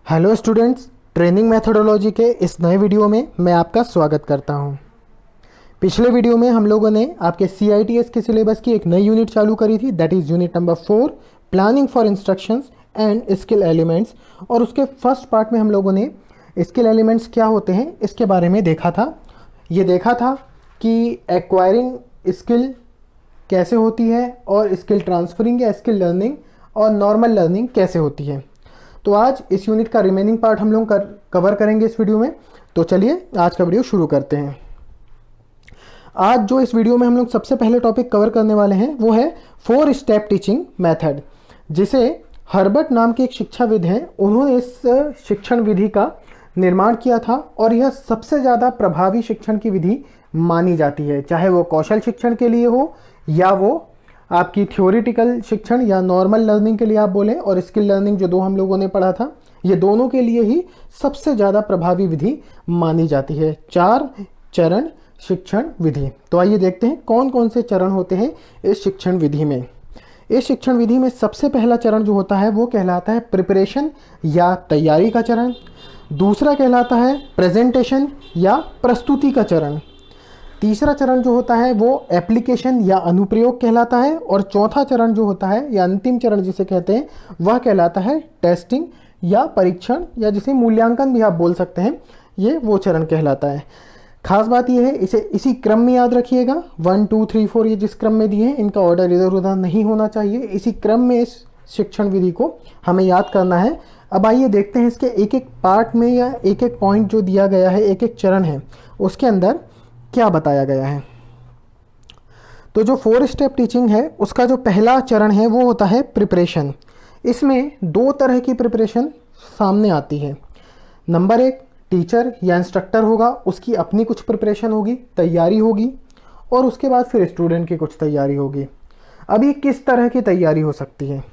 Hello students, training methodology के इस नए वीडियो में मैं आपका स्वागत करता हूं। पिछले वीडियो में हम लोगों ने आपके CITS के सिलेबस की एक नई यूनिट चालू करी थी, that is unit number 4, planning for instructions and skill elements. और उसके फर्स्ट पार्ट में हम लोगों ने स्किल एलिमेंट्स क्या होते हैं इसके बारे में देखा था। ये देखा था कि एक्वायरिंग स्किल कैसे होती है और स्किल ट्रांसफरिंग या स्किल लर्निंग और नॉर्मल लर्निंग कैसे होती है। तो आज इस यूनिट का रिमेनिंग पार्ट हम लोग कवर करेंगे इस वीडियो में। तो चलिए आज का वीडियो शुरू करते हैं। आज जो इस वीडियो में हम लोग सबसे पहले टॉपिक कवर करने वाले हैं वो है 4 स्टेप टीचिंग मेथड, जिसे हर्बर्ट नाम के एक शिक्षाविद हैं, उन्होंने इस शिक्षण विधि का निर्माण किया था और यह सबसे ज़्यादा प्रभावी शिक्षण की विधि मानी जाती है, चाहे वो कौशल शिक्षण के लिए हो या वो आपकी थ्योरेटिकल शिक्षण या नॉर्मल लर्निंग के लिए आप बोलें, और स्किल लर्निंग जो दो हम लोगों ने पढ़ा था, ये दोनों के लिए ही सबसे ज़्यादा प्रभावी विधि मानी जाती है। 4 चरण शिक्षण विधि। तो आइए देखते हैं कौन कौन से चरण होते हैं इस शिक्षण विधि में। इस शिक्षण विधि में सबसे पहला चरण जो होता है वो कहलाता है प्रिपरेशन या तैयारी का चरण। दूसरा कहलाता है प्रेजेंटेशन या प्रस्तुति का चरण। तीसरा चरण जो होता है वो एप्लीकेशन या अनुप्रयोग कहलाता है। और चौथा चरण जो होता है या अंतिम चरण जिसे कहते हैं वह कहलाता है टेस्टिंग या परीक्षण, या जिसे मूल्यांकन भी आप बोल सकते हैं, ये वो चरण कहलाता है। खास बात यह है, इसे इसी क्रम में याद रखिएगा। 1 2 3 4 ये जिस क्रम में दिए हैं इनका ऑर्डर इधर उधर नहीं होना चाहिए। इसी क्रम में इस शिक्षण विधि को हमें याद करना है। अब आइए देखते हैं इसके एक एक पार्ट में या एक एक पॉइंट जो दिया गया है, एक एक चरण है, उसके अंदर क्या बताया गया है। तो जो 4 स्टेप टीचिंग है उसका जो पहला चरण है वो होता है प्रिपरेशन। इसमें 2 तरह की प्रिपरेशन सामने आती है। नंबर 1, टीचर या इंस्ट्रक्टर होगा, उसकी अपनी कुछ प्रिपरेशन होगी, तैयारी होगी, और उसके बाद फिर स्टूडेंट की कुछ तैयारी होगी। अब ये किस तरह की तैयारी हो सकती है,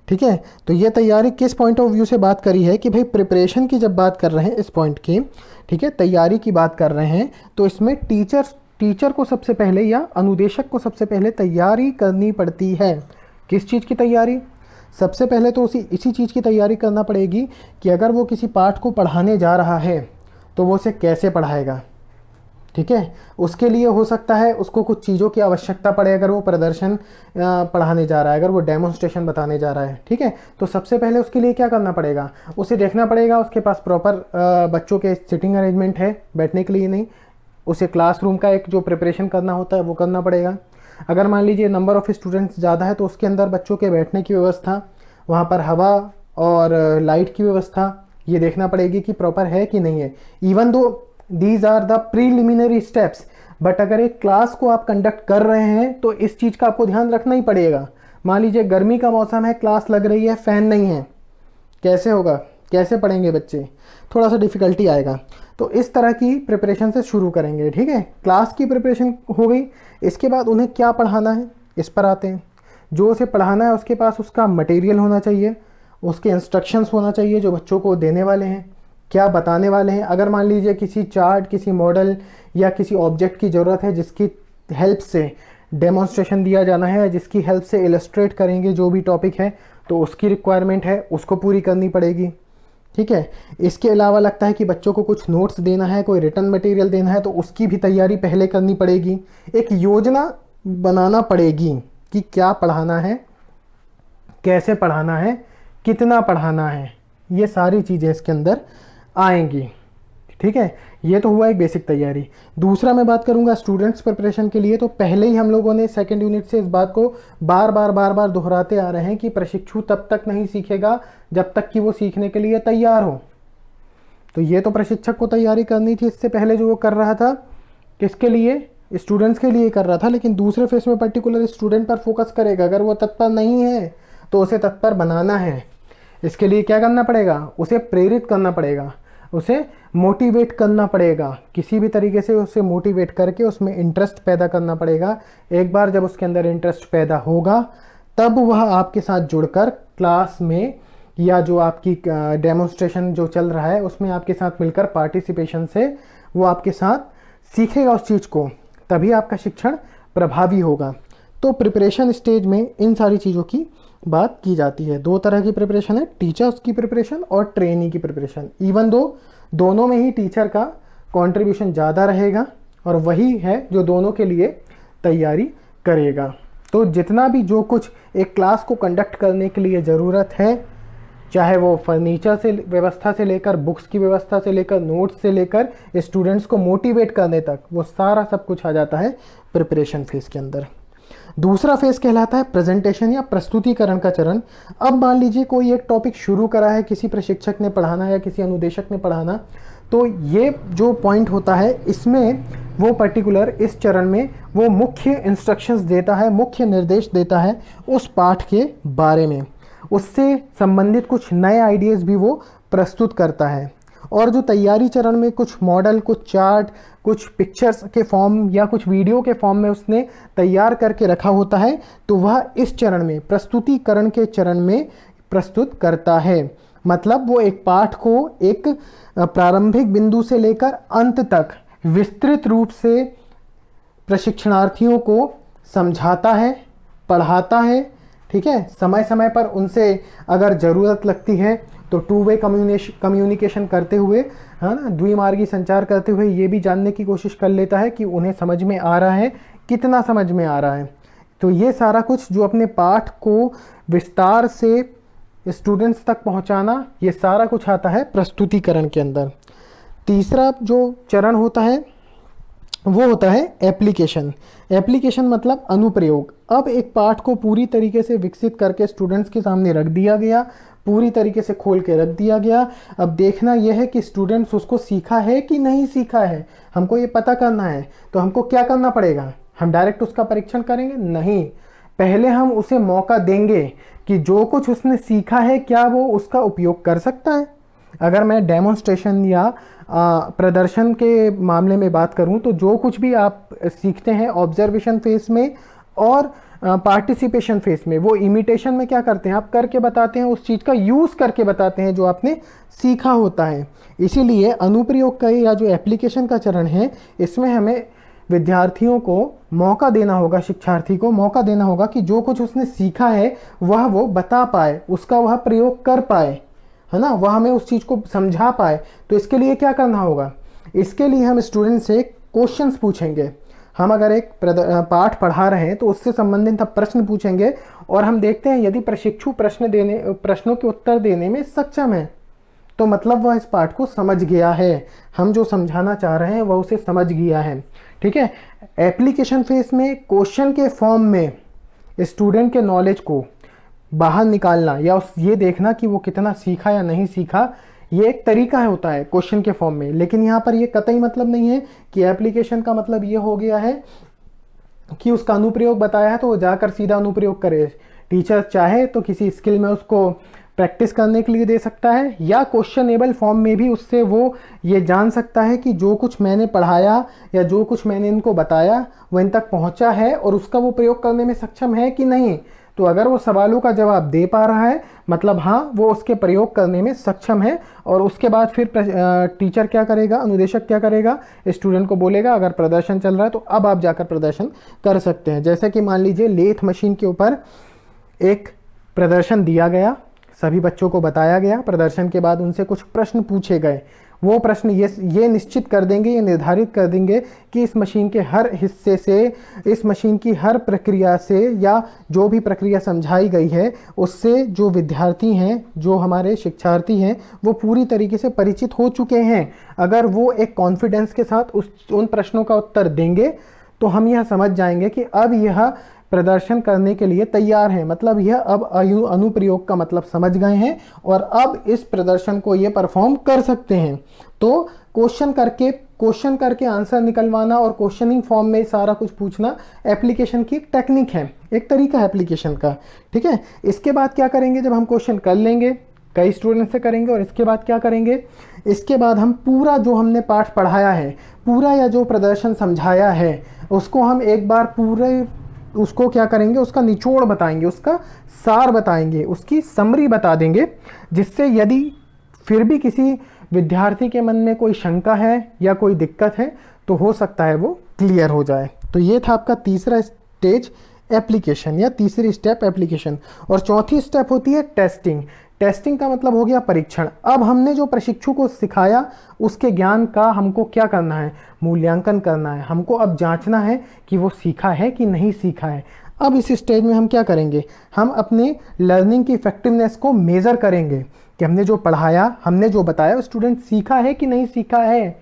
ठीक है। तो ये तैयारी किस पॉइंट ऑफ व्यू से बात करी है कि भाई प्रिपरेशन की जब बात कर रहे हैं इस पॉइंट की, ठीक है, तैयारी की बात कर रहे हैं, तो इसमें टीचर को सबसे पहले या अनुदेशक को सबसे पहले तैयारी करनी पड़ती है। किस चीज़ की तैयारी? सबसे पहले तो इसी चीज़ की तैयारी करना पड़ेगी कि अगर वो किसी पाठ को पढ़ाने जा रहा है तो वो उसे कैसे पढ़ाएगा, ठीक है। उसके लिए हो सकता है उसको कुछ चीज़ों की आवश्यकता पड़े, अगर वो प्रदर्शन पढ़ाने जा रहा है, अगर वो डेमोन्स्ट्रेशन बताने जा रहा है, ठीक है। तो सबसे पहले उसके लिए क्या करना पड़ेगा, उसे देखना पड़ेगा उसके पास प्रॉपर बच्चों के सिटिंग अरेंजमेंट है, बैठने के लिए नहीं, उसे क्लासरूम का एक जो प्रिपरेशन करना होता है वो करना पड़ेगा। अगर मान लीजिए नंबर ऑफ़ स्टूडेंट्स ज़्यादा है तो उसके अंदर बच्चों के बैठने की व्यवस्था, वहाँ पर हवा और लाइट की व्यवस्था, ये देखना पड़ेगी कि प्रॉपर है कि नहीं है। Even though these are the preliminary steps, but अगर एक क्लास को आप कंडक्ट कर रहे हैं तो इस चीज़ का आपको ध्यान रखना ही पड़ेगा। मान लीजिए गर्मी का मौसम है, क्लास लग रही है, फ़ैन नहीं है, कैसे होगा, कैसे पढ़ेंगे बच्चे, थोड़ा सा डिफ़िकल्टी आएगा। तो इस तरह की प्रिपरेशन से शुरू करेंगे, ठीक है। क्लास की प्रिपरेशन हो गई, इसके बाद उन्हें क्या पढ़ाना है इस पर आते हैं। जो उसे पढ़ाना है उसके पास उसका मटेरियल होना चाहिए, उसके इंस्ट्रक्शंस होना चाहिए जो बच्चों को देने वाले हैं, क्या बताने वाले हैं। अगर मान लीजिए किसी चार्ट, किसी मॉडल या किसी ऑब्जेक्ट की ज़रूरत है जिसकी हेल्प से डेमोन्स्ट्रेशन दिया जाना है, जिसकी हेल्प से इलस्ट्रेट करेंगे जो भी टॉपिक है, तो उसकी रिक्वायरमेंट है, उसको पूरी करनी पड़ेगी, ठीक है। इसके अलावा लगता है कि बच्चों को कुछ नोट्स देना है, कोई रिटर्न मटेरियल देना है, तो उसकी भी तैयारी पहले करनी पड़ेगी। एक योजना बनाना पड़ेगी कि क्या पढ़ाना है, कैसे पढ़ाना है, कितना पढ़ाना है, ये सारी चीज़ें इसके अंदर आएंगी, ठीक है। ये तो हुआ एक बेसिक तैयारी। दूसरा मैं बात करूंगा स्टूडेंट्स प्रिपरेशन के लिए। तो पहले ही हम लोगों ने सेकंड यूनिट से इस बात को बार बार दोहराते आ रहे हैं कि प्रशिक्षु तब तक नहीं सीखेगा जब तक कि वो सीखने के लिए तैयार हो। तो ये तो प्रशिक्षक को तैयारी करनी थी इससे पहले, जो वो कर रहा था किसके लिए, स्टूडेंट्स के लिए कर रहा था, लेकिन दूसरे फेस में पर्टिकुलर स्टूडेंट पर फोकस करेगा। अगर वो तत्पर नहीं है तो उसे तत्पर बनाना है। इसके लिए क्या करना पड़ेगा, उसे प्रेरित करना पड़ेगा, उसे मोटिवेट करना पड़ेगा, किसी भी तरीके से उसे मोटिवेट करके उसमें इंटरेस्ट पैदा करना पड़ेगा। एक बार जब उसके अंदर इंटरेस्ट पैदा होगा तब वह आपके साथ जुड़कर क्लास में या जो आपकी डेमोन्स्ट्रेशन जो चल रहा है उसमें आपके साथ मिलकर पार्टिसिपेशन से वो आपके साथ सीखेगा उस चीज़ को, तभी आपका शिक्षण प्रभावी होगा। तो प्रिपरेशन स्टेज में इन सारी चीज़ों की बात की जाती है। दो तरह की प्रिपरेशन है, टीचर्स की प्रिपरेशन और ट्रेनी की प्रिपरेशन। इवन दो दोनों में ही टीचर का कंट्रीब्यूशन ज़्यादा रहेगा और वही है जो दोनों के लिए तैयारी करेगा। तो जितना भी जो कुछ एक क्लास को कंडक्ट करने के लिए ज़रूरत है, चाहे वो फर्नीचर से व्यवस्था से लेकर, बुक्स की व्यवस्था से लेकर, नोट्स से लेकर, स्टूडेंट्स को मोटिवेट करने तक, वो सारा सब कुछ आ जाता है प्रिपरेशन फेज़ के अंदर। दूसरा फेज़ कहलाता है प्रेजेंटेशन या प्रस्तुतिकरण का चरण। अब मान लीजिए कोई एक टॉपिक शुरू करा है, किसी प्रशिक्षक ने पढ़ाना या किसी अनुदेशक ने पढ़ाना, तो ये जो पॉइंट होता है इसमें वो पर्टिकुलर इस चरण में वो मुख्य इंस्ट्रक्शंस देता है, मुख्य निर्देश देता है उस पाठ के बारे में, उससे संबंधित कुछ नए आइडियाज़ भी वो प्रस्तुत करता है। और जो तैयारी चरण में कुछ मॉडल, कुछ चार्ट, कुछ पिक्चर्स के फॉर्म या कुछ वीडियो के फॉर्म में उसने तैयार करके रखा होता है, तो वह इस चरण में, प्रस्तुतिकरण के चरण में प्रस्तुत करता है। मतलब वो एक पाठ को एक प्रारंभिक बिंदु से लेकर अंत तक विस्तृत रूप से प्रशिक्षणार्थियों को समझाता है, पढ़ाता है, ठीक है। समय समय पर उनसे अगर ज़रूरत लगती है तो टू वे कम्युनिकेशन करते हुए, है ना, द्विमार्गी संचार करते हुए ये भी जानने की कोशिश कर लेता है कि उन्हें समझ में आ रहा है, कितना समझ में आ रहा है। तो ये सारा कुछ जो अपने पाठ को विस्तार से स्टूडेंट्स तक पहुंचाना, ये सारा कुछ आता है प्रस्तुतिकरण के अंदर। तीसरा जो चरण होता है वो होता है एप्लीकेशन। एप्लीकेशन मतलब अनुप्रयोग। अब एक पाठ को पूरी तरीके से विकसित करके स्टूडेंट्स के सामने रख दिया गया, पूरी तरीके से खोल के रख दिया गया। अब देखना यह है कि स्टूडेंट्स उसको सीखा है कि नहीं सीखा है, हमको ये पता करना है। तो हमको क्या करना पड़ेगा? हम डायरेक्ट उसका परीक्षण करेंगे? नहीं, पहले हम उसे मौका देंगे कि जो कुछ उसने सीखा है क्या वो उसका उपयोग कर सकता है। अगर मैं डेमोन्स्ट्रेशन या प्रदर्शन के मामले में बात करूं, तो जो कुछ भी आप सीखते हैं ऑब्जर्वेशन फेज में और पार्टिसिपेशन फेज में, वो इमिटेशन में क्या करते हैं, आप करके बताते हैं, उस चीज़ का यूज़ करके बताते हैं जो आपने सीखा होता है। इसीलिए अनुप्रयोग का या जो एप्लीकेशन का चरण है, इसमें हमें विद्यार्थियों को मौका देना होगा, शिक्षार्थी को मौका देना होगा कि जो कुछ उसने सीखा है वह वो बता पाए, उसका वह प्रयोग कर पाए, है ना, वह हमें उस चीज़ को समझा पाए। तो इसके लिए क्या करना होगा? इसके लिए हम स्टूडेंट से क्वेश्चंस पूछेंगे। हम अगर एक पाठ पढ़ा रहे हैं तो उससे संबंधित हम प्रश्न पूछेंगे और हम देखते हैं यदि प्रशिक्षु प्रश्नों के उत्तर देने में सक्षम है तो मतलब वह इस पाठ को समझ गया है, हम जो समझाना चाह रहे हैं वह उसे समझ गया है, ठीक है। एप्लीकेशन फेज में क्वेश्चन के फॉर्म में स्टूडेंट के नॉलेज को बाहर निकालना या ये देखना कि वो कितना सीखा या नहीं सीखा, ये एक तरीका होता है क्वेश्चन के फॉर्म में। लेकिन यहाँ पर ये कतई मतलब नहीं है कि एप्लीकेशन का मतलब ये हो गया है कि उसका अनुप्रयोग बताया है तो वो जाकर सीधा अनुप्रयोग करे। टीचर चाहे तो किसी स्किल में उसको प्रैक्टिस करने के लिए दे सकता है या क्वेश्चनेबल फॉर्म में भी उससे वो ये जान सकता है कि जो कुछ मैंने पढ़ाया या जो कुछ मैंने इनको बताया वो इन तक पहुँचा है और उसका वो प्रयोग करने में सक्षम है कि नहीं। तो अगर वो सवालों का जवाब दे पा रहा है मतलब हाँ वो उसके प्रयोग करने में सक्षम है। और उसके बाद फिर टीचर क्या करेगा, अनुदेशक क्या करेगा, स्टूडेंट को बोलेगा अगर प्रदर्शन चल रहा है तो अब आप जाकर प्रदर्शन कर सकते हैं। जैसे कि मान लीजिए लेथ मशीन के ऊपर एक प्रदर्शन दिया गया, सभी बच्चों को बताया गया, प्रदर्शन के बाद उनसे कुछ प्रश्न पूछे गए। वो प्रश्न ये निश्चित कर देंगे, ये निर्धारित कर देंगे कि इस मशीन के हर हिस्से से, इस मशीन की हर प्रक्रिया से या जो भी प्रक्रिया समझाई गई है उससे जो विद्यार्थी हैं, जो हमारे शिक्षार्थी हैं, वो पूरी तरीके से परिचित हो चुके हैं। अगर वो एक कॉन्फिडेंस के साथ उन प्रश्नों का उत्तर देंगे तो हम यह समझ जाएंगे कि अब यह प्रदर्शन करने के लिए तैयार है, मतलब यह अब अनुप्रयोग का मतलब समझ गए हैं और अब इस प्रदर्शन को ये परफॉर्म कर सकते हैं। तो क्वेश्चन करके आंसर निकलवाना और क्वेश्चनिंग फॉर्म में सारा कुछ पूछना एप्लीकेशन की टेक्निक है, एक तरीका है एप्लीकेशन का, ठीक है। इसके बाद क्या करेंगे, जब हम क्वेश्चन कर लेंगे, कई स्टूडेंट से करेंगे, और इसके बाद क्या करेंगे, इसके बाद हम पूरा जो हमने पाठ पढ़ाया है, पूरा या जो प्रदर्शन समझाया है उसको हम एक बार पूरे उसको क्या करेंगे, उसका निचोड़ बताएंगे, उसका सार बताएंगे, उसकी समरी बता देंगे, जिससे यदि फिर भी किसी विद्यार्थी के मन में कोई शंका है या कोई दिक्कत है तो हो सकता है वो क्लियर हो जाए। तो ये था आपका तीसरा स्टेज, एप्लीकेशन, या तीसरी स्टेप एप्लीकेशन, और चौथी स्टेप होती है टेस्टिंग। टेस्टिंग का मतलब हो गया परीक्षण। अब हमने जो प्रशिक्षु को सिखाया उसके ज्ञान का हमको क्या करना है, मूल्यांकन करना है। हमको अब जांचना है कि वो सीखा है कि नहीं सीखा है। अब इस स्टेज में हम क्या करेंगे, हम अपने लर्निंग की इफेक्टिवनेस को मेज़र करेंगे कि हमने जो पढ़ाया, हमने जो बताया, स्टूडेंट सीखा है कि नहीं सीखा है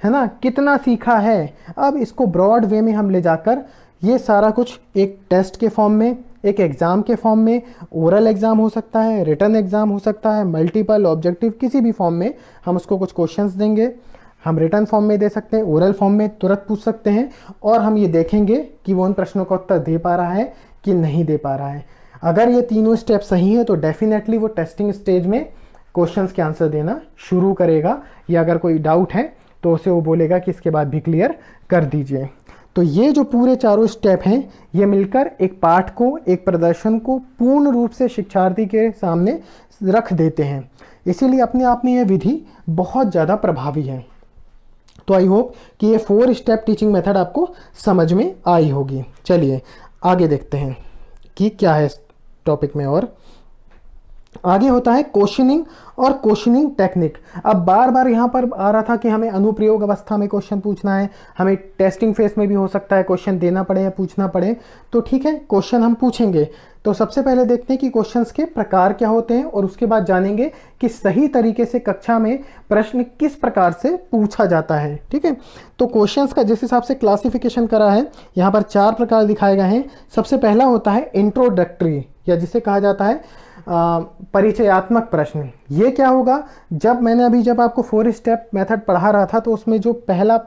ना, कितना सीखा है। अब इसको ब्रॉड वे में हम ले जाकर ये सारा कुछ एक टेस्ट के फॉर्म में, एक एग्ज़ाम के फॉर्म में, ओरल एग्ज़ाम हो सकता है, रिटन एग्ज़ाम हो सकता है, मल्टीपल ऑब्जेक्टिव, किसी भी फॉर्म में हम उसको कुछ क्वेश्चंस देंगे। हम रिटन फॉर्म में दे सकते हैं, ओरल फॉर्म में तुरंत पूछ सकते हैं, और हम ये देखेंगे कि वो उन प्रश्नों का उत्तर दे पा रहा है कि नहीं दे पा रहा है। अगर ये तीनों स्टेप सही है तो डेफिनेटली वो टेस्टिंग स्टेज में क्वेश्चंस के आंसर देना शुरू करेगा, या अगर कोई डाउट है तो उसे वो बोलेगा कि इसके बाद भी क्लियर कर दीजिए। तो ये जो पूरे चारों स्टेप हैं, ये मिलकर एक पाठ को, एक प्रदर्शन को पूर्ण रूप से शिक्षार्थी के सामने रख देते हैं। इसीलिए अपने आप में यह विधि बहुत ज़्यादा प्रभावी है। तो आई होप कि ये 4 स्टेप टीचिंग मेथड आपको समझ में आई होगी। चलिए आगे देखते हैं कि क्या है इस टॉपिक में। और आगे होता है क्वेश्चनिंग और क्वेश्चनिंग टेक्निक। अब बार बार यहाँ पर आ रहा था कि हमें अनुप्रयोग अवस्था में क्वेश्चन पूछना है, हमें टेस्टिंग फेस में भी हो सकता है क्वेश्चन देना पड़े या पूछना पड़े। तो ठीक है, क्वेश्चन हम पूछेंगे। तो सबसे पहले देखते हैं कि क्वेश्चंस के प्रकार क्या होते हैं, और उसके बाद जानेंगे कि सही तरीके से कक्षा में प्रश्न किस प्रकार से पूछा जाता है। ठीक है, तो क्वेश्चंस का जिस हिसाब से क्लासिफिकेशन करा है, यहाँ पर 4 प्रकार दिखाए गए हैं। सबसे पहला होता है इंट्रोडक्टरी, या जिसे कहा जाता है परिचयात्मक प्रश्न। ये क्या होगा, जब आपको 4 स्टेप मेथड पढ़ा रहा था तो उसमें जो पहला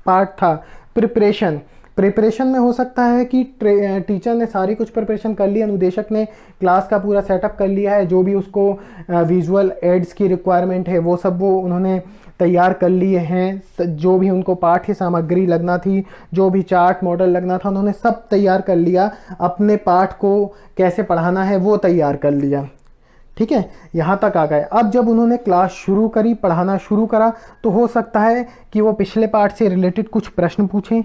पार्ट था प्रिपरेशन में हो सकता है कि टीचर ने सारी कुछ प्रिपरेशन कर ली, अनुदेशक ने क्लास का पूरा सेटअप कर लिया है, जो भी उसको विजुअल एड्स की रिक्वायरमेंट है वो सब वो उन्होंने तैयार कर लिए हैं। जो भी उनको पाठ्य सामग्री लगना थी, जो भी चार्ट मॉडल लगना था, उन्होंने सब तैयार कर लिया। अपने पाठ को कैसे पढ़ाना है वो तैयार कर लिया। ठीक है, यहाँ तक आ गए। अब जब उन्होंने क्लास शुरू करी, पढ़ाना शुरू करा, तो हो सकता है कि वो पिछले पाठ से रिलेटेड कुछ प्रश्न पूछें,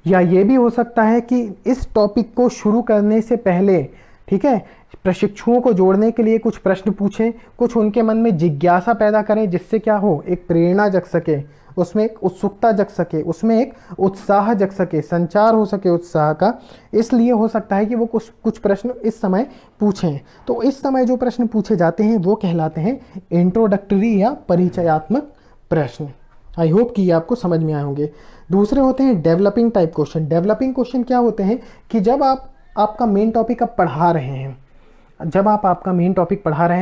या ये भी हो सकता है कि इस टॉपिक को शुरू करने से पहले, ठीक है, प्रशिक्षुओं को जोड़ने के लिए कुछ प्रश्न पूछें, कुछ उनके मन में जिज्ञासा पैदा करें, जिससे क्या हो, एक प्रेरणा जग सके, उसमें एक उत्सुकता जग सके, उसमें एक उत्साह जग सके, संचार हो सके उत्साह का। इसलिए हो सकता है कि वो कुछ प्रश्न इस समय पूछें। तो इस समय जो प्रश्न पूछे जाते हैं वो कहलाते हैं इंट्रोडक्टरी या परिचयात्मक प्रश्न। आई होप कि ये आपको समझ में आए होंगे। दूसरे होते हैं developing type question. Developing question क्या होते हैं कि जब आपका मेन टॉपिक आप पढ़ा रहे हैं,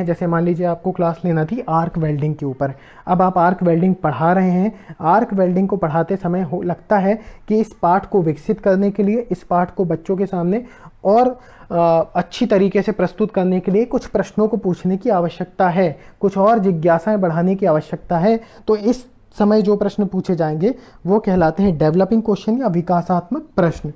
जैसे मान लीजिए आपको क्लास लेना थी आर्क वेल्डिंग के ऊपर। अब आप आर्क वेल्डिंग पढ़ा रहे हैं। आर्क वेल्डिंग को पढ़ाते समय लगता है कि इस पाठ को विकसित करने के लिए, इस पाठ को बच्चों के सामने और अच्छी तरीके से प्रस्तुत करने के लिए कुछ प्रश्नों को पूछने की आवश्यकता है, कुछ और जिज्ञासाएं बढ़ाने की आवश्यकता है। तो इस समय जो प्रश्न पूछे जाएंगे वो कहलाते हैं डेवलपिंग क्वेश्चन या विकासात्मक प्रश्न।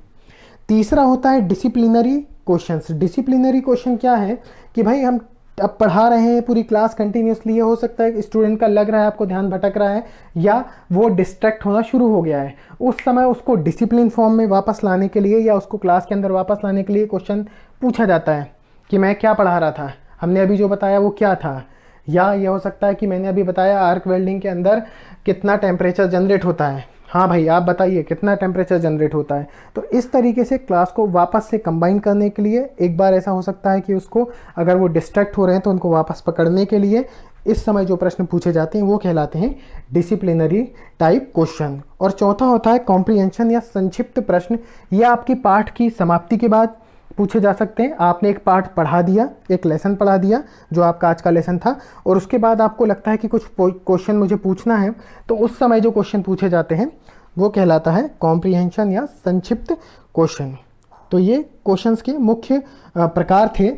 तीसरा होता है डिसिप्लिनरी क्वेश्चंस। डिसिप्लिनरी क्वेश्चन क्या है कि भाई हम अब पढ़ा रहे हैं पूरी क्लास कंटिन्यूसली, ये हो सकता है स्टूडेंट का लग रहा है आपको ध्यान भटक रहा है या वो डिस्ट्रैक्ट होना शुरू हो गया है। उस समय उसको डिसिप्लिन फॉर्म में वापस लाने के लिए या उसको क्लास के अंदर वापस लाने के लिए क्वेश्चन पूछा जाता है कि मैं क्या पढ़ा रहा था, हमने अभी जो बताया वो क्या था। या ये हो सकता है कि मैंने अभी बताया आर्क वेल्डिंग के अंदर कितना टेम्परेचर जनरेट होता है, हाँ भाई आप बताइए कितना टेम्परेचर जनरेट होता है। तो इस तरीके से क्लास को वापस से कंबाइन करने के लिए एक बार ऐसा हो सकता है कि उसको, अगर वो डिस्ट्रैक्ट हो रहे हैं तो उनको वापस पकड़ने के लिए इस समय जो प्रश्न पूछे जाते हैं वो कहलाते हैं डिसिप्लिनरी टाइप क्वेश्चन। और चौथा होता है कॉम्प्रिहेंशन या संक्षिप्त प्रश्न। ये आपकी पाठ की समाप्ति के बाद पूछे जा सकते हैं। आपने एक पाठ पढ़ा दिया, एक लेसन पढ़ा दिया जो आपका आज का लेसन था, और उसके बाद आपको लगता है कि कुछ क्वेश्चन मुझे पूछना है, तो उस समय जो क्वेश्चन पूछे जाते हैं वो कहलाता है कॉम्प्रिहेंशन या संक्षिप्त क्वेश्चन। तो ये क्वेश्चंस के मुख्य प्रकार थे।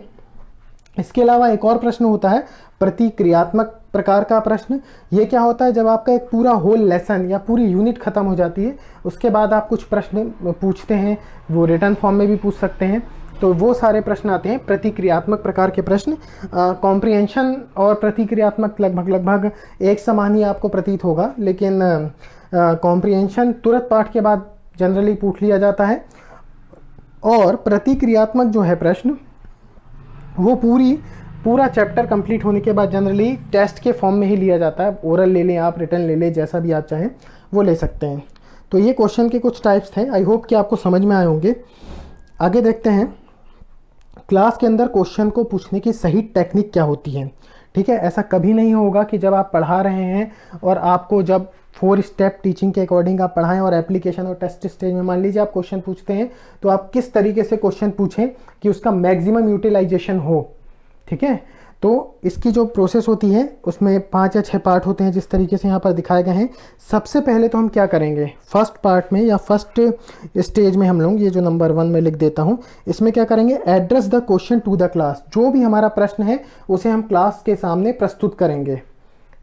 इसके अलावा एक और प्रश्न होता है प्रतिक्रियात्मक प्रकार का प्रश्न। ये क्या होता है, जब आपका एक पूरा होल लेसन या पूरी यूनिट खत्म हो जाती है, उसके बाद आप कुछ प्रश्न पूछते हैं, वो रिटर्न फॉर्म में भी पूछ सकते हैं। तो वो सारे प्रश्न आते हैं प्रतिक्रियात्मक प्रकार के प्रश्न। कॉम्प्रिहेंशन और प्रतिक्रियात्मक लगभग एक समान ही आपको प्रतीत होगा, लेकिन कॉम्प्रिहेंशन तुरंत पाठ के बाद जनरली पूछ लिया जाता है, और प्रतिक्रियात्मक जो है प्रश्न वो पूरा चैप्टर कंप्लीट होने के बाद जनरली टेस्ट के फॉर्म में ही लिया जाता है। ओरल ले लें आप, रिटर्न ले लें, जैसा भी आप चाहें वो ले सकते हैं। तो ये क्वेश्चन के कुछ टाइप्स थे। आई होप कि आपको समझ में आए होंगे। आगे देखते हैं क्लास के अंदर क्वेश्चन को पूछने की सही टेक्निक क्या होती है। ठीक है, ऐसा कभी नहीं होगा कि जब आप पढ़ा रहे हैं और आपको जब 4 स्टेप टीचिंग के अकॉर्डिंग आप पढ़ाएं और एप्लीकेशन और टेस्ट स्टेज में मान लीजिए आप क्वेश्चन पूछते हैं, तो आप किस तरीके से क्वेश्चन पूछें कि उसका मैक्सिमम यूटिलाइजेशन हो। ठीक है, तो इसकी जो प्रोसेस होती है उसमें 5 या 6 पार्ट होते हैं जिस तरीके से यहाँ पर दिखाए गए हैं। सबसे पहले तो हम क्या करेंगे, फर्स्ट पार्ट में या फर्स्ट स्टेज में हम लोग ये जो नंबर 1 में लिख देता हूँ, इसमें क्या करेंगे, address the question to the class. जो भी हमारा प्रश्न है उसे हम क्लास के सामने प्रस्तुत करेंगे।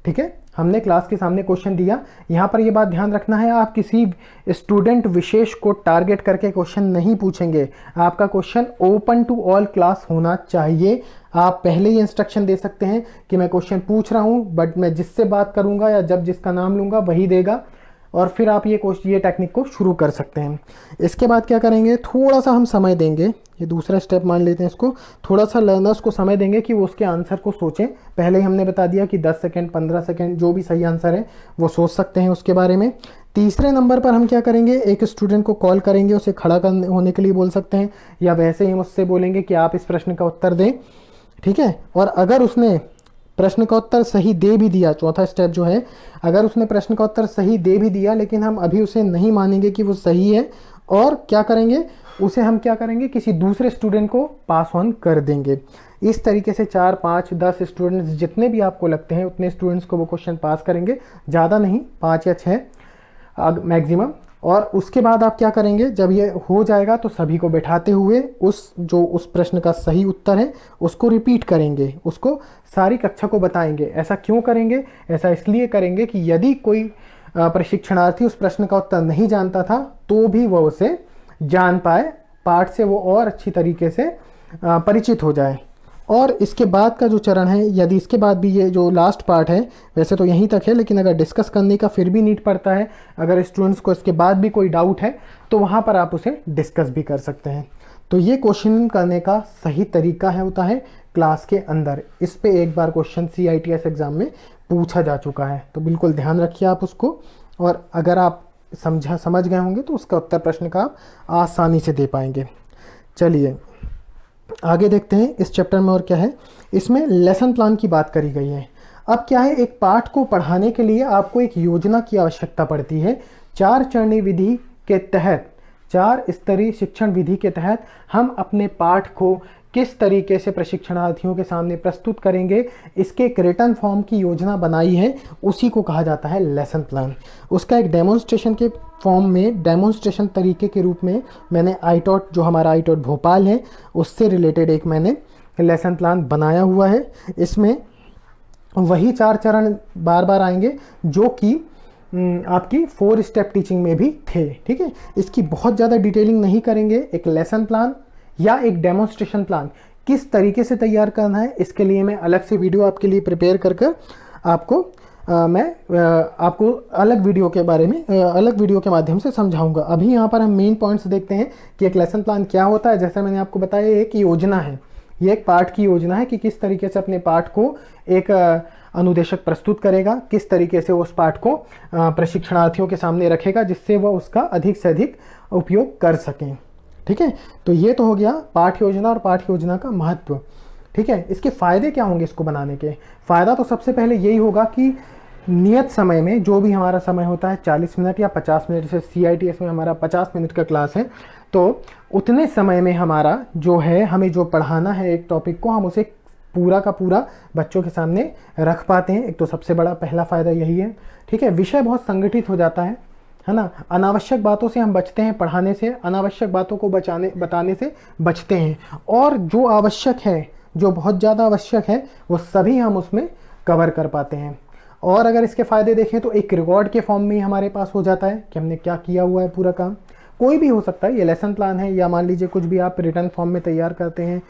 ठीक है, हमने क्लास के सामने क्वेश्चन दिया। यहाँ पर ये बात ध्यान रखना है, आप किसी स्टूडेंट विशेष को टारगेट करके क्वेश्चन नहीं पूछेंगे। आपका question open to all class होना चाहिए। आप पहले ही इंस्ट्रक्शन दे सकते हैं कि मैं क्वेश्चन पूछ रहा हूँ, बट मैं जिससे बात करूँगा या जब जिसका नाम लूँगा वही देगा, और फिर आप ये टेक्निक को शुरू कर सकते हैं। इसके बाद क्या करेंगे, थोड़ा सा हम समय देंगे, ये दूसरा स्टेप मान लेते हैं इसको, थोड़ा सा लर्नर्स को समय देंगे कि वो उसके आंसर को सोचें। पहले ही हमने बता दिया कि 10 सेकेंड 15 सेकेंड जो भी सही आंसर है वो सोच सकते हैं उसके बारे में। तीसरे नंबर पर हम क्या करेंगे, एक स्टूडेंट को कॉल करेंगे, उसे खड़ा होने के लिए बोल सकते हैं, या वैसे ही उससे बोलेंगे कि आप इस प्रश्न का उत्तर दें। ठीक है, और अगर उसने प्रश्न का उत्तर सही दे भी दिया, चौथा स्टेप जो है, अगर उसने प्रश्न का उत्तर सही दे भी दिया लेकिन हम अभी उसे नहीं मानेंगे कि वो सही है, और क्या करेंगे, उसे हम क्या करेंगे, किसी दूसरे स्टूडेंट को पास ऑन कर देंगे। इस तरीके से 4, 5, 10 स्टूडेंट्स जितने भी आपको लगते हैं उतने स्टूडेंट्स को वो क्वेश्चन पास करेंगे, ज़्यादा नहीं, 5 या 6 मैक्सिमम। और उसके बाद आप क्या करेंगे, जब ये हो जाएगा तो सभी को बैठाते हुए उस प्रश्न का सही उत्तर है उसको रिपीट करेंगे, उसको सारी कक्षा को बताएंगे। ऐसा क्यों करेंगे, ऐसा इसलिए करेंगे कि यदि कोई प्रशिक्षणार्थी उस प्रश्न का उत्तर नहीं जानता था तो भी वह उसे जान पाए, पाठ से वो और अच्छी तरीके से परिचित हो जाए। और इसके बाद का जो चरण है, यदि इसके बाद भी ये जो लास्ट पार्ट है, वैसे तो यहीं तक है, लेकिन अगर डिस्कस करने का फिर भी नीड पड़ता है, अगर स्टूडेंट्स को इसके बाद भी कोई डाउट है तो वहाँ पर आप उसे डिस्कस भी कर सकते हैं। तो ये क्वेश्चन करने का सही तरीका है होता है क्लास के अंदर। इस पे एक बार क्वेश्चन CITS एग्ज़ाम में पूछा जा चुका है, तो बिल्कुल ध्यान रखिए आप उसको, और अगर आप समझ गए होंगे तो उसका उत्तर प्रश्न का आप आसानी से दे पाएंगे। चलिए आगे देखते हैं इस चैप्टर में और क्या है। इसमें लेसन प्लान की बात करी गई है। अब क्या है, एक पाठ को पढ़ाने के लिए आपको एक योजना की आवश्यकता पड़ती है। 4 चरणीय विधि के तहत, 4 स्तरीय शिक्षण विधि के तहत हम अपने पाठ को किस तरीके से प्रशिक्षणार्थियों के सामने प्रस्तुत करेंगे, इसके एक रिटर्न फॉर्म की योजना बनाई है, उसी को कहा जाता है लेसन प्लान। उसका एक डेमोन्स्ट्रेशन के फॉर्म में, डेमोन्स्ट्रेशन तरीके के रूप में मैंने आईटॉट, जो हमारा आईटॉट भोपाल है, उससे रिलेटेड एक मैंने लेसन प्लान बनाया हुआ है। इसमें वही 4 चरण बार बार आएंगे जो कि आपकी 4 स्टेप टीचिंग में भी थे। ठीक है, इसकी बहुत ज़्यादा डिटेलिंग नहीं करेंगे। एक लेसन प्लान या एक डेमोन्स्ट्रेशन प्लान किस तरीके से तैयार करना है, इसके लिए मैं अलग से वीडियो आपके लिए प्रिपेयर कर आपको आपको अलग वीडियो के बारे में अलग वीडियो के माध्यम से समझाऊंगा। अभी यहाँ पर हम मेन पॉइंट्स देखते हैं कि एक लेसन प्लान क्या होता है। जैसे मैंने आपको बताया, एक योजना है, ये एक पाठ की योजना है कि किस तरीके से अपने पाठ को एक अनुदेशक प्रस्तुत करेगा, किस तरीके से उस पाठ को प्रशिक्षणार्थियों के सामने रखेगा जिससे वह उसका अधिक से अधिक उपयोग कर सकें। ठीक है, तो ये तो हो गया पाठ योजना और पाठ योजना का महत्व। ठीक है, इसके फ़ायदे क्या होंगे इसको बनाने के। फ़ायदा तो सबसे पहले यही होगा कि नियत समय में, जो भी हमारा समय होता है 40 मिनट या 50 मिनट, जैसे CITS में हमारा 50 मिनट का क्लास है, तो उतने समय में हमारा जो है, हमें जो पढ़ाना है एक टॉपिक को, हम उसे पूरा का पूरा बच्चों के सामने रख पाते हैं। एक तो सबसे बड़ा पहला फ़ायदा यही है। ठीक है, विषय बहुत संगठित हो जाता है ना। अनावश्यक बातों से हम बचते हैं, पढ़ाने से अनावश्यक बातों को बताने से बचते हैं, और जो आवश्यक है, जो बहुत ज़्यादा आवश्यक है, वो सभी हम उसमें कवर कर पाते हैं। और अगर इसके फ़ायदे देखें तो एक रिकॉर्ड के फॉर्म में ही हमारे पास हो जाता है कि हमने क्या किया हुआ है। पूरा काम कोई भी हो सकता है, ये लेसन प्लान है या मान लीजिए कुछ भी आप रिटर्न फॉर्म में तैयार करते हैं,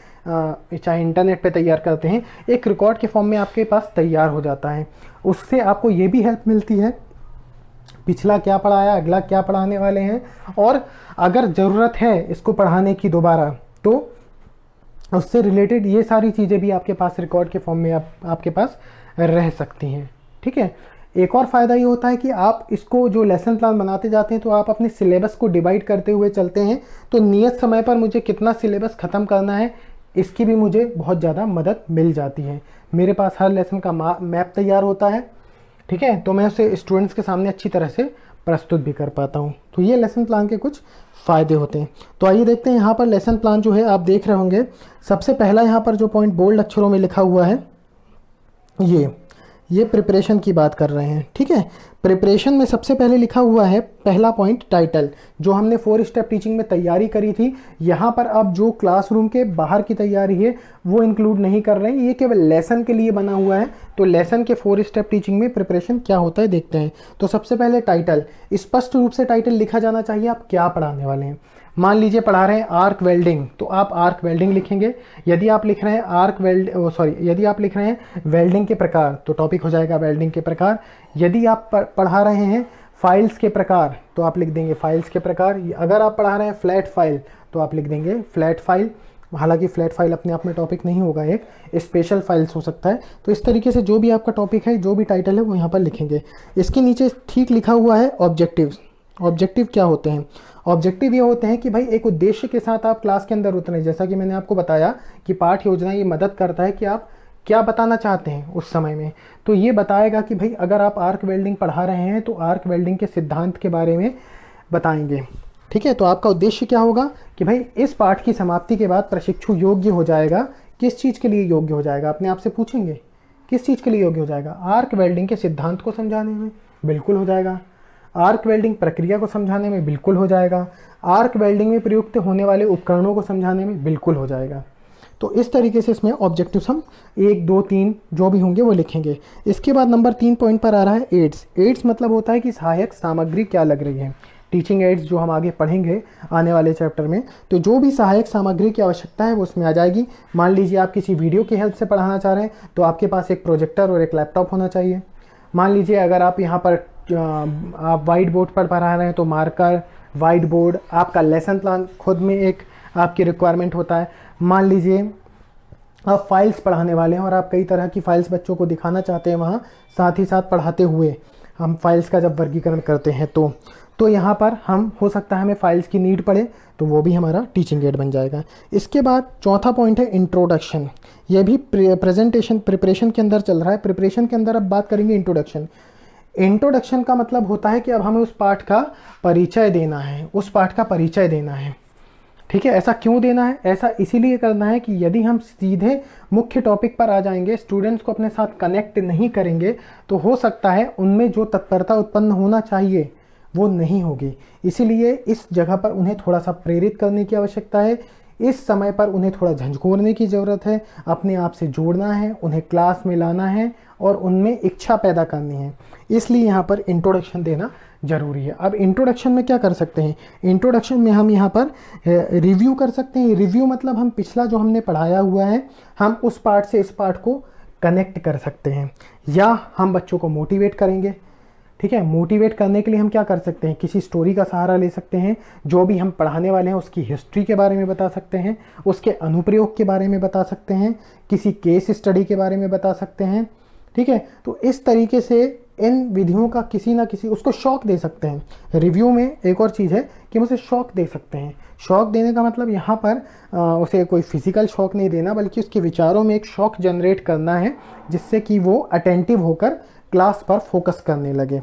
चाहे इंटरनेट पे तैयार करते हैं, एक रिकॉर्ड के फॉर्म में आपके पास तैयार हो जाता है। उससे आपको ये भी हेल्प मिलती है, पिछला क्या पढ़ाया, अगला क्या पढ़ाने वाले हैं, और अगर ज़रूरत है इसको पढ़ाने की दोबारा तो उससे रिलेटेड ये सारी चीज़ें भी आपके पास रिकॉर्ड के फॉर्म में आपके पास रह सकती हैं। ठीक है, एक और फ़ायदा ये होता है कि आप इसको जो लेसन प्लान बनाते जाते हैं तो आप अपने सिलेबस को डिवाइड करते हुए चलते हैं, तो नियत समय पर मुझे कितना सिलेबस ख़त्म करना है इसकी भी मुझे बहुत ज़्यादा मदद मिल जाती है। मेरे पास हर लेसन का मैप तैयार होता है। ठीक है, तो मैं उसे स्टूडेंट्स के सामने अच्छी तरह से प्रस्तुत भी कर पाता हूँ। तो ये लेसन प्लान के कुछ फ़ायदे होते हैं। तो आइए देखते हैं यहाँ पर लेसन प्लान जो है आप देख रहे होंगे। सबसे पहला यहाँ पर जो पॉइंट बोल्ड अक्षरों में लिखा हुआ है ये प्रिपरेशन की बात कर रहे हैं। ठीक है, प्रिपरेशन में सबसे पहले लिखा हुआ है पहला पॉइंट टाइटल, जो हमने 4 स्टेप टीचिंग में तैयारी करी थी। यहाँ पर अब जो क्लासरूम के बाहर की तैयारी है वो इंक्लूड नहीं कर रहे हैं, ये केवल लेसन के लिए बना हुआ है। तो लेसन के 4 स्टेप टीचिंग में प्रिपरेशन क्या होता है देखते हैं। तो सबसे पहले टाइटल, स्पष्ट रूप से टाइटल लिखा जाना चाहिए आप क्या पढ़ाने वाले हैं। मान लीजिए पढ़ा रहे हैं आर्क वेल्डिंग, तो आप आर्क वेल्डिंग लिखेंगे। यदि आप लिख रहे हैं यदि आप लिख रहे हैं वेल्डिंग के प्रकार तो टॉपिक हो जाएगा वेल्डिंग के प्रकार। यदि आप पढ़ा रहे हैं फाइल्स के प्रकार तो आप लिख देंगे फाइल्स के प्रकार। अगर आप पढ़ा रहे हैं फ्लैट फाइल तो आप लिख देंगे फ्लैट फाइल। हालांकि फ्लैट फाइल अपने आप में टॉपिक नहीं होगा, एक स्पेशल फाइल्स हो सकता है। तो इस तरीके से जो भी आपका टॉपिक है, जो भी टाइटल है वो यहाँ पर लिखेंगे। इसके नीचे ठीक लिखा हुआ है ऑब्जेक्टिव्स। ऑब्जेक्टिव क्या होते हैं? ऑब्जेक्टिव ये होते हैं कि भाई एक उद्देश्य के साथ आप क्लास के अंदर उतरें। जैसा कि मैंने आपको बताया कि पाठ योजना ये मदद करता है कि आप क्या बताना चाहते हैं उस समय में। तो ये बताएगा कि भाई अगर आप आर्क वेल्डिंग पढ़ा रहे हैं तो आर्क वेल्डिंग के सिद्धांत के बारे में बताएंगे। ठीक है, तो आपका उद्देश्य क्या होगा कि भाई इस पाठ की समाप्ति के बाद प्रशिक्षु योग्य हो जाएगा। किस चीज़ के लिए योग्य हो जाएगा? अपने आप से पूछेंगे किस चीज़ के लिए योग्य हो जाएगा? आर्क वेल्डिंग के सिद्धांत को समझाने में बिल्कुल हो जाएगा। आर्क वेल्डिंग प्रक्रिया को समझाने में बिल्कुल हो जाएगा। आर्क वेल्डिंग में प्रयुक्त होने वाले उपकरणों को समझाने में बिल्कुल हो जाएगा। तो इस तरीके से इसमें ऑब्जेक्टिव्स हम 1, 2, 3 जो भी होंगे वो लिखेंगे। इसके बाद नंबर 3 पॉइंट पर आ रहा है एड्स। एड्स मतलब होता है कि सहायक सामग्री क्या लग रही है। टीचिंग एड्स जो हम आगे पढ़ेंगे आने वाले चैप्टर में, तो जो भी सहायक सामग्री की आवश्यकता है वो उसमें आ जाएगी। मान लीजिए आप किसी वीडियो की हेल्प से पढ़ाना चाह रहे हैं तो आपके पास एक प्रोजेक्टर और एक लैपटॉप होना चाहिए। मान लीजिए अगर आप यहाँ पर आप वाइट बोर्ड पर पढ़ा रहे हैं तो मार्कर, वाइट बोर्ड, आपका लेसन प्लान खुद में एक आपकी रिक्वायरमेंट होता है। मान लीजिए आप फाइल्स पढ़ाने वाले हैं और आप कई तरह की फाइल्स बच्चों को दिखाना चाहते हैं वहाँ, साथ ही साथ पढ़ाते हुए हम फाइल्स का जब वर्गीकरण करते हैं तो यहाँ पर हम हो सकता है हमें फाइल्स की नीड पड़े तो वो भी हमारा टीचिंग एड बन जाएगा। इसके बाद चौथा पॉइंट है इंट्रोडक्शन। ये भी प्रेजेंटेशन प्रिपरेशन के अंदर चल रहा है। प्रिपरेशन के अंदर अब बात करेंगे इंट्रोडक्शन। इंट्रोडक्शन का मतलब होता है कि अब हमें उस पाठ का परिचय देना है, उस पाठ का परिचय देना है। ठीक है, ऐसा क्यों देना है? ऐसा इसीलिए करना है कि यदि हम सीधे मुख्य टॉपिक पर आ जाएंगे, स्टूडेंट्स को अपने साथ कनेक्ट नहीं करेंगे तो हो सकता है उनमें जो तत्परता उत्पन्न होना चाहिए वो नहीं होगी। इसीलिए इस जगह पर उन्हें थोड़ा सा प्रेरित करने की आवश्यकता है। इस समय पर उन्हें थोड़ा झंझोरने की ज़रूरत है, अपने आप से जोड़ना है, उन्हें क्लास में लाना है और उनमें इच्छा पैदा करनी है। इसलिए यहाँ पर इंट्रोडक्शन देना ज़रूरी है। अब इंट्रोडक्शन में क्या कर सकते हैं? इंट्रोडक्शन में हम यहाँ पर रिव्यू कर सकते हैं। रिव्यू मतलब हम पिछला जो हमने पढ़ाया हुआ है हम उस पार्ट से इस पार्ट को कनेक्ट कर सकते हैं, या हम बच्चों को मोटिवेट करेंगे। ठीक है, मोटिवेट करने के लिए हम क्या कर सकते हैं? किसी स्टोरी का सहारा ले सकते हैं। जो भी हम पढ़ाने वाले हैं उसकी हिस्ट्री के बारे में बता सकते हैं, उसके अनुप्रयोग के बारे में बता सकते हैं, किसी केस स्टडी के बारे में बता सकते हैं। ठीक है, तो इस तरीके से इन विधियों का किसी ना किसी उसको शौक दे सकते हैं। रिव्यू में एक और चीज़ है कि हम उसे शौक दे सकते हैं। शौक देने का मतलब यहाँ पर उसे कोई फिजिकल शौक नहीं देना, बल्कि उसके विचारों में एक शौक जनरेट करना है जिससे कि वो अटेंटिव होकर क्लास पर फोकस करने लगे।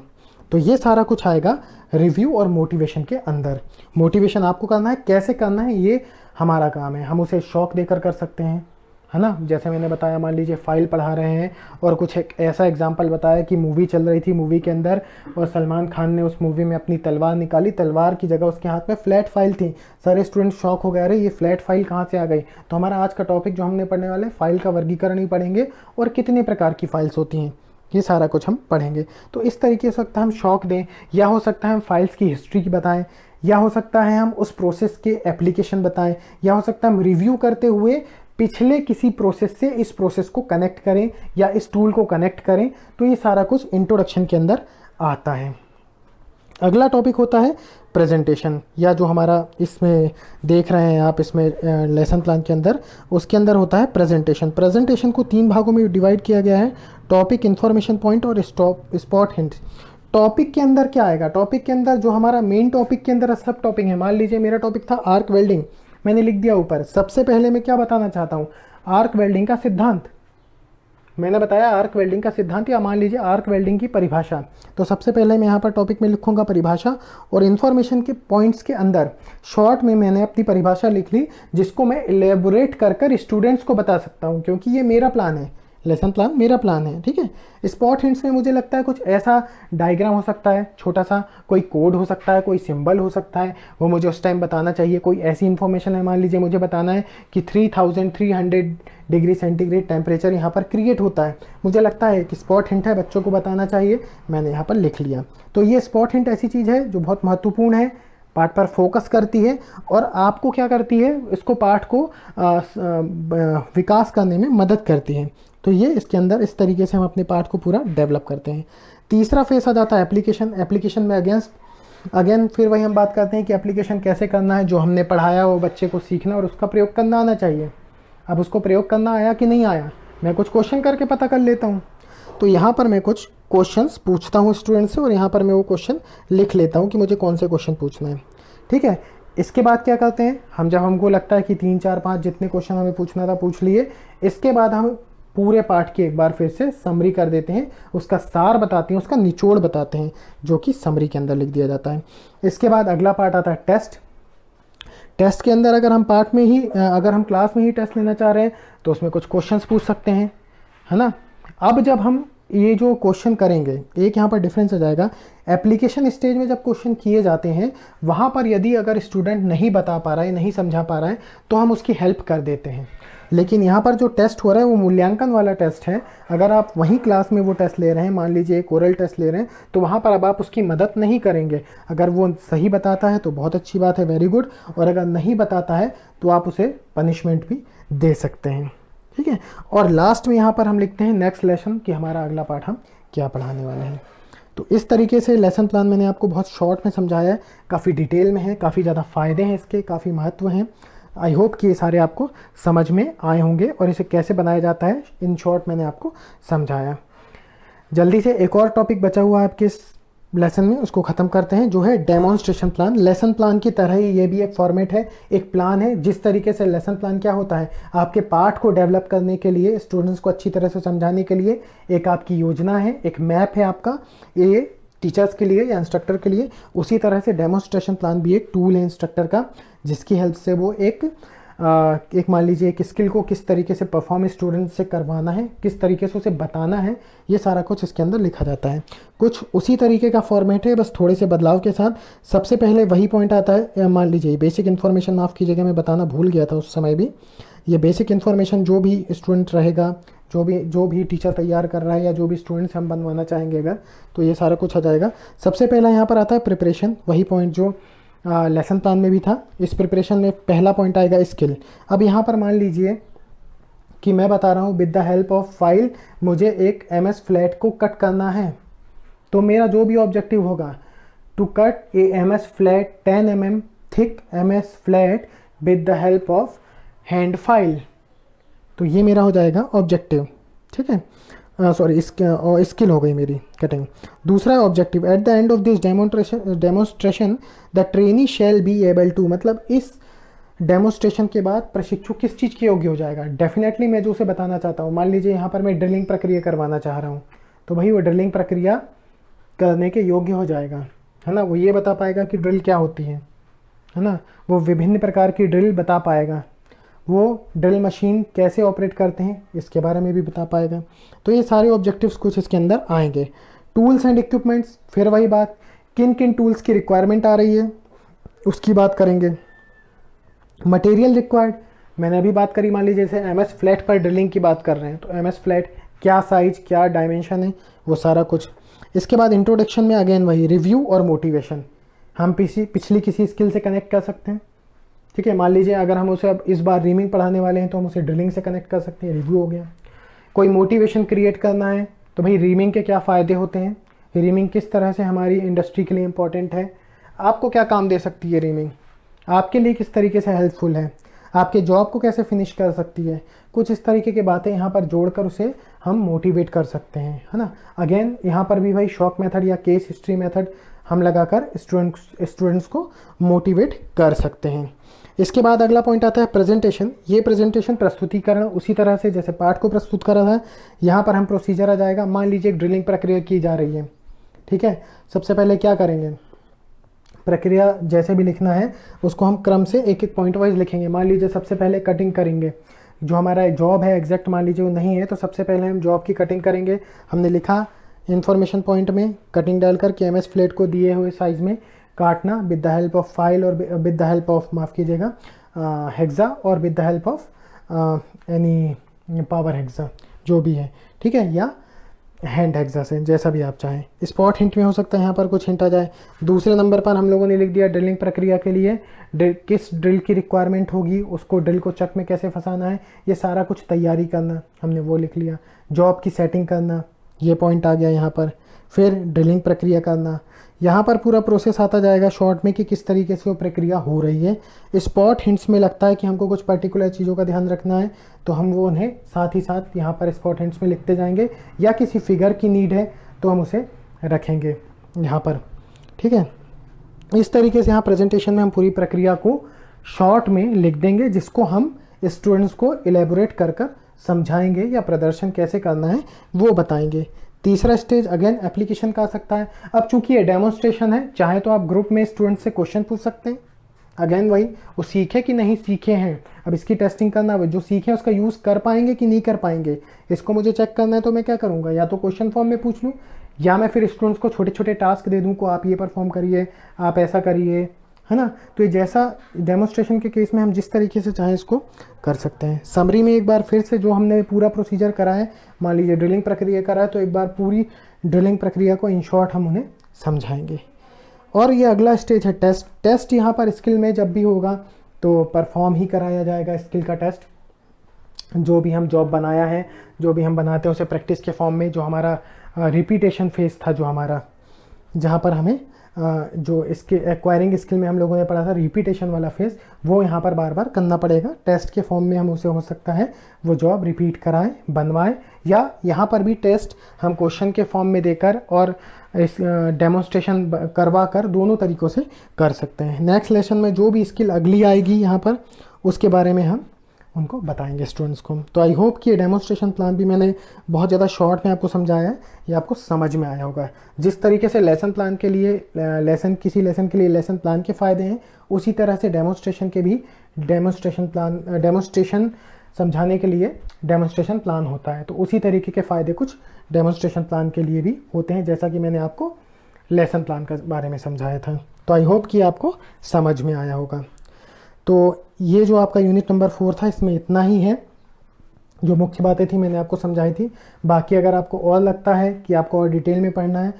तो ये सारा कुछ आएगा रिव्यू और मोटिवेशन के अंदर। मोटिवेशन आपको करना है, कैसे करना है ये हमारा काम है। हम उसे शौक देकर कर सकते हैं, है ना। जैसे मैंने बताया, मान लीजिए फाइल पढ़ा रहे हैं और कुछ एक ऐसा एग्जांपल बताया कि मूवी चल रही थी, मूवी के अंदर और सलमान खान ने उस मूवी में अपनी तलवार निकाली, तलवार की जगह उसके हाथ में फ्लैट फाइल थी। सारे स्टूडेंट शौक हो गए, अरे ये फ्लैट फाइल कहाँ से आ गई। तो हमारा आज का टॉपिक जो हमने पढ़ने वाले फाइल का वर्गीकरण ही पढ़ेंगे और कितने प्रकार की फाइल्स होती हैं, ये सारा कुछ हम पढ़ेंगे। तो इस तरीके से सकता है हम शौक दें, या हो सकता है हम फाइल्स की हिस्ट्री की बताएं, या हो सकता है हम उस प्रोसेस के एप्लीकेशन बताएं, या हो सकता है हम रिव्यू करते हुए पिछले किसी प्रोसेस से इस प्रोसेस को कनेक्ट करें या इस टूल को कनेक्ट करें। तो ये सारा कुछ इंट्रोडक्शन के अंदर आता है। अगला टॉपिक होता है प्रेजेंटेशन, या जो हमारा इसमें देख रहे हैं आप इसमें लेसन प्लान के अंदर, उसके अंदर होता है प्रेजेंटेशन। प्रेजेंटेशन को 3 भागों में डिवाइड किया गया है, टॉपिक, इन्फॉर्मेशन पॉइंट और स्पॉट हिंट। टॉपिक के अंदर क्या आएगा, टॉपिक के अंदर जो हमारा मेन टॉपिक के अंदर सब टॉपिक है। मान लीजिए मेरा टॉपिक था आर्क वेल्डिंग, मैंने लिख दिया ऊपर। सबसे पहले मैं क्या बताना चाहता हूँ, आर्क वेल्डिंग का सिद्धांत। मैंने बताया आर्क वेल्डिंग का सिद्धांत, या मान लीजिए आर्क वेल्डिंग की परिभाषा। तो सबसे पहले मैं यहाँ पर टॉपिक में लिखूंगा परिभाषा, और इन्फॉर्मेशन के पॉइंट्स के अंदर शॉर्ट में मैंने अपनी परिभाषा लिख ली, जिसको मैं इलेबोरेट कर कर स्टूडेंट्स को बता सकता हूँ, क्योंकि ये मेरा प्लान है, लेसन प्लान मेरा प्लान है, ठीक है। स्पॉट हिंट्स में मुझे लगता है कुछ ऐसा डायग्राम हो सकता है, छोटा सा कोई कोड हो सकता है, कोई सिंबल हो सकता है, वो मुझे उस टाइम बताना चाहिए। कोई ऐसी इन्फॉर्मेशन है, मान लीजिए मुझे बताना है कि 3300 डिग्री सेंटीग्रेड टेम्परेचर यहाँ पर क्रिएट होता है, मुझे लगता है कि स्पॉट हिंट है, बच्चों को बताना चाहिए, मैंने यहाँ पर लिख लिया। तो ये स्पॉट हिंट ऐसी चीज़ है जो बहुत महत्वपूर्ण है, पाठ पर फोकस करती है, और आपको क्या करती है, इसको पाठ को विकास करने में मदद करती है। तो ये इसके अंदर इस तरीके से हम अपने पाठ को पूरा डेवलप करते हैं। तीसरा फेस आ जाता है एप्लीकेशन। एप्लीकेशन में अगेन फिर वही हम बात करते हैं कि एप्लीकेशन कैसे करना है, जो हमने पढ़ाया वो बच्चे को सीखना और उसका प्रयोग करना आना चाहिए। अब उसको प्रयोग करना आया कि नहीं आया, मैं कुछ क्वेश्चन करके पता कर लेता हूँ। तो यहाँ पर मैं कुछ क्वेश्चंस पूछता हूँ स्टूडेंट से, और यहाँ पर मैं वो क्वेश्चन लिख लेता हूँ कि मुझे कौन से क्वेश्चन पूछना है, ठीक है। इसके बाद क्या करते हैं हम, जब हमको लगता है कि 3 4 5 जितने क्वेश्चन हमें पूछना था पूछ लिए, इसके बाद हम पूरे पाठ की एक बार फिर से समरी कर देते हैं, उसका सार बताते हैं, उसका निचोड़ बताते हैं, जो कि समरी के अंदर लिख दिया जाता है। इसके बाद अगला पार्ट आता है टेस्ट। टेस्ट के अंदर अगर हम पार्ट में ही अगर हम क्लास में ही टेस्ट लेना चाह रहे हैं तो उसमें कुछ क्वेश्चंस पूछ सकते हैं, है ना। अब जब हम ये जो क्वेश्चन करेंगे, एक यहाँ पर डिफरेंस आ जाएगा। एप्लीकेशन स्टेज में जब क्वेश्चन किए जाते हैं, वहाँ पर यदि अगर स्टूडेंट नहीं बता पा रहा है, नहीं समझा पा रहा है, तो हम उसकी हेल्प कर देते हैं। लेकिन यहाँ पर जो टेस्ट हो रहा है वो मूल्यांकन वाला टेस्ट है। अगर आप वहीं क्लास में वो टेस्ट ले रहे हैं, मान लीजिए एक ओरल टेस्ट ले रहे हैं, तो वहाँ पर अब आप उसकी मदद नहीं करेंगे। अगर वो सही बताता है तो बहुत अच्छी बात है, वेरी गुड, और अगर नहीं बताता है तो आप उसे पनिशमेंट भी दे सकते हैं, ठीक है। और लास्ट में यहाँ पर हम लिखते हैं नेक्स्ट लेसन, कि हमारा अगला पाठ हम क्या पढ़ाने वाले हैं। तो इस तरीके से लेसन प्लान मैंने आपको बहुत शॉर्ट में समझाया है, काफ़ी डिटेल में है, काफ़ी ज़्यादा फ़ायदे हैं इसके, काफ़ी महत्व हैं। आई होप कि ये सारे आपको समझ में आए होंगे, और इसे कैसे बनाया जाता है इन शॉर्ट मैंने आपको समझाया। जल्दी से एक और टॉपिक बचा हुआ है आपके इस लेसन में, उसको ख़त्म करते हैं, जो है डेमोन्स्ट्रेशन प्लान। लेसन प्लान की तरह ही ये भी एक फॉर्मेट है, एक प्लान है। जिस तरीके से लेसन प्लान क्या होता है, आपके पाठ को डेवलप करने के लिए, स्टूडेंट्स को अच्छी तरह से समझाने के लिए एक आपकी योजना है, एक मैप है आपका, ये टीचर्स के लिए या इंस्ट्रक्टर के लिए। उसी तरह से डेमोन्स्ट्रेशन प्लान भी एक टूल है इंस्ट्रक्टर का, जिसकी हेल्प से वो एक मान लीजिए एक स्किल को किस तरीके से परफॉर्म स्टूडेंट से करवाना है, किस तरीके से उसे बताना है, ये सारा कुछ इसके अंदर लिखा जाता है। कुछ उसी तरीके का फॉर्मेट है, बस थोड़े से बदलाव के साथ। सबसे पहले वही पॉइंट आता है, मान लीजिए बेसिक इन्फॉर्मेशन, माफ़ कीजिएगा मैं बताना भूल गया था उस समय भी। ये बेसिक इन्फॉर्मेशन जो भी स्टूडेंट रहेगा, जो भी टीचर तैयार कर रहा है, या जो भी स्टूडेंट्स हम बनवाना चाहेंगे अगर, तो ये सारा कुछ आ जाएगा। सबसे पहला यहाँ पर आता है प्रिपरेशन, वही पॉइंट जो लेसन प्लान में भी था। इस प्रिपरेशन में पहला पॉइंट आएगा स्किल। अब यहाँ पर मान लीजिए कि मैं बता रहा हूँ with the help of file मुझे एक MS फ्लैट को कट करना है, तो मेरा जो भी ऑब्जेक्टिव होगा to cut a MS flat 10 mm thick MS flat with the help of hand file, तो ये मेरा हो जाएगा ऑब्जेक्टिव, ठीक है। सॉरी, स्किल हो गई मेरी कटिंग। दूसरा objective, at the end of this demonstration the trainee shall be able to, मतलब इस डेमोन्स्ट्रेशन के बाद प्रशिक्षु किस चीज़ के योग्य हो जाएगा। डेफिनेटली मैं जो उसे बताना चाहता हूँ, मान लीजिए यहाँ पर मैं ड्रिलिंग प्रक्रिया करवाना चाह रहा हूँ, तो भाई वो ड्रिलिंग प्रक्रिया करने के योग्य हो जाएगा, है ना। वो ये बता पाएगा कि ड्रिल क्या होती है ना। वो विभिन्न प्रकार की ड्रिल बता पाएगा, वो ड्रिल मशीन कैसे ऑपरेट करते हैं इसके बारे में भी बता पाएगा। तो ये सारे ऑब्जेक्टिव्स कुछ इसके अंदर आएंगे। टूल्स एंड इक्विपमेंट्स, फिर वही बात, किन किन टूल्स की रिक्वायरमेंट आ रही है उसकी बात करेंगे। मटेरियल रिक्वायर्ड, मैंने अभी बात करी, मान लीजिए जैसे MS फ्लैट पर ड्रिलिंग की बात कर रहे हैं, तो MS फ्लैट क्या साइज, क्या डायमेंशन है, वो सारा कुछ। इसके बाद इंट्रोडक्शन में अगेन वही रिव्यू और मोटिवेशन, हम पिछली किसी स्किल से कनेक्ट कर सकते हैं, ठीक है। मान लीजिए अगर हम उसे अब इस बार रीमिंग पढ़ाने वाले हैं तो हम उसे ड्रिलिंग से कनेक्ट कर सकते हैं, रिव्यू हो गया। कोई मोटिवेशन क्रिएट करना है तो भाई रीमिंग के क्या फ़ायदे होते हैं, रीमिंग किस तरह से हमारी इंडस्ट्री के लिए इम्पोर्टेंट है, आपको क्या काम दे सकती है रीमिंग, आपके लिए किस तरीके से हेल्पफुल है, आपके जॉब को कैसे फिनिश कर सकती है, कुछ इस तरीके की बातें यहाँ पर जोड़कर उसे हम मोटिवेट कर सकते हैं, है ना। अगेन यहाँ पर भी भाई शॉक मेथड या केस हिस्ट्री मेथड हम लगाकर स्टूडेंट्स को मोटिवेट कर सकते हैं। इसके बाद अगला पॉइंट आता है प्रेजेंटेशन। ये प्रेजेंटेशन प्रस्तुतिकरण उसी तरह से जैसे पाठ को प्रस्तुत करा था, यहाँ पर हम प्रोसीजर आ जाएगा। मान लीजिए एक ड्रिलिंग प्रक्रिया की जा रही है, ठीक है। सबसे पहले क्या करेंगे, प्रक्रिया जैसे भी लिखना है उसको हम क्रम से एक एक पॉइंट वाइज लिखेंगे। मान लीजिए सबसे पहले कटिंग करेंगे, जो हमारा जॉब है एग्जैक्ट मान लीजिए वो नहीं है, तो सबसे पहले हम जॉब की कटिंग करेंगे। हमने लिखा इन्फॉर्मेशन पॉइंट में कटिंग डालकर कि एमएस फ्लैट को दिए हुए साइज़ में काटना with the help of file और विद द हेल्प ऑफ माफ़ कीजिएगा हेक्सा और with the help of any power hexa जो भी है, ठीक है, या हैंड हेक्सा से, जैसा भी आप चाहें। स्पॉट हिंट में हो सकता है यहाँ पर कुछ हिंट आ जाए। दूसरे नंबर पर हम लोगों ने लिख दिया ड्रिलिंग प्रक्रिया के लिए किस ड्रिल की रिक्वायरमेंट होगी, उसको ड्रिल को चक में कैसे फंसाना है, ये सारा कुछ तैयारी करना, हमने वो लिख लिया। जॉब की सेटिंग करना, ये पॉइंट आ गया यहाँ पर। फिर ड्रिलिंग प्रक्रिया करना, यहाँ पर पूरा प्रोसेस आता जाएगा शॉर्ट में कि किस तरीके से वो प्रक्रिया हो रही है। स्पॉट हिंट्स में लगता है कि हमको कुछ पर्टिकुलर चीज़ों का ध्यान रखना है, तो हम वो उन्हें साथ ही साथ यहाँ पर स्पॉट हिंट्स में लिखते जाएंगे, या किसी फिगर की नीड है तो हम उसे रखेंगे यहाँ पर, ठीक है। इस तरीके से यहाँ प्रेजेंटेशन में हम पूरी प्रक्रिया को शॉर्ट में लिख देंगे, जिसको हम स्टूडेंट्स को इलेबोरेट कर कर समझाएंगे या प्रदर्शन कैसे करना है वो बताएंगे। तीसरा स्टेज अगेन एप्लीकेशन का आ सकता है। अब चूंकि ये डेमोन्स्ट्रेशन है, चाहे तो आप ग्रुप में स्टूडेंट से क्वेश्चन पूछ सकते हैं, अगेन वही वो सीखे कि नहीं सीखे हैं, अब इसकी टेस्टिंग करना है, जो सीखे उसका यूज़ कर पाएंगे कि नहीं कर पाएंगे, इसको मुझे चेक करना है। तो मैं क्या करूँगा, या तो क्वेश्चन फॉर्म में पूछ लूँ, या मैं फिर स्टूडेंट्स को छोटे छोटे टास्क दे दूँ को आप ये परफॉर्म करिए, आप ऐसा करिए, है ना। तो ये जैसा डेमोन्स्ट्रेशन के केस में हम जिस तरीके से चाहें इसको कर सकते हैं। समरी में एक बार फिर से जो हमने पूरा प्रोसीजर करा है, मान लीजिए ड्रिलिंग प्रक्रिया करा है, तो एक बार पूरी ड्रिलिंग प्रक्रिया को इन शॉर्ट हम उन्हें समझाएंगे। और ये अगला स्टेज है टेस्ट। टेस्ट यहाँ पर स्किल में जब भी होगा तो परफॉर्म ही कराया जाएगा स्किल का टेस्ट। जो भी हम जॉब बनाया है, जो भी हम बनाते हैं उसे प्रैक्टिस के फॉर्म में, जो हमारा रिपीटेशन फेज था, जो हमारा जहाँ पर हमें जो इसके एक्वायरिंग स्किल में हम लोगों ने पढ़ा था रिपीटेशन वाला फेज़, वो यहाँ पर बार बार करना पड़ेगा। टेस्ट के फॉर्म में हम उसे हो सकता है वो जॉब रिपीट कराएं, बनवाएं, या यहाँ पर भी टेस्ट हम क्वेश्चन के फॉर्म में देकर और इस डेमोन्स्ट्रेशन करवा कर दोनों तरीक़ों से कर सकते हैं। नेक्स्ट लेसन में जो भी स्किल अगली आएगी यहाँ पर उसके बारे में हम उनको बताएंगे स्टूडेंट्स को। तो आई होप कि ये डेमोन्स्ट्रेशन प्लान भी मैंने बहुत ज़्यादा शॉर्ट में आपको समझाया है, ये आपको समझ में आया होगा। जिस तरीके से लेसन प्लान के लिए किसी लेसन के लिए लेसन प्लान के फ़ायदे हैं, उसी तरह से डेमोन्स्ट्रेशन के भी डेमोन्स्ट्रेशन समझाने के लिए डेमोन्स्ट्रेशन प्लान होता है। तो उसी तरीके के फ़ायदे कुछ डेमोन्स्ट्रेशन प्लान के लिए भी होते हैं, जैसा कि मैंने आपको लेसन प्लान के बारे में समझाया था। तो आई होप कि आपको समझ में आया होगा। तो ये जो आपका यूनिट नंबर 4 था, इसमें इतना ही है। जो मुख्य बातें थी मैंने आपको समझाई थी। बाकी अगर आपको और लगता है कि आपको और डिटेल में पढ़ना है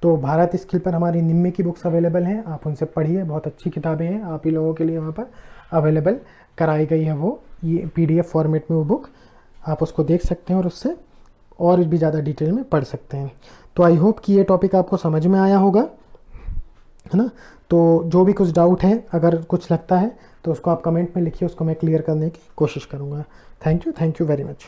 तो भारत स्किल पर हमारी निम्मे की बुक्स अवेलेबल हैं, आप उनसे पढ़िए, बहुत अच्छी किताबें हैं, आप ही लोगों के लिए वहाँ पर अवेलेबल कराई गई है। वो ये PDF फॉर्मेट में वो बुक, आप उसको देख सकते हैं और उससे और भी ज़्यादा डिटेल में पढ़ सकते हैं। तो आई होप कि ये टॉपिक आपको समझ में आया होगा, है ना। तो जो भी कुछ डाउट है, अगर कुछ लगता है तो उसको आप कमेंट में लिखिए, उसको मैं क्लियर करने की कोशिश करूँगा। Thank you very much.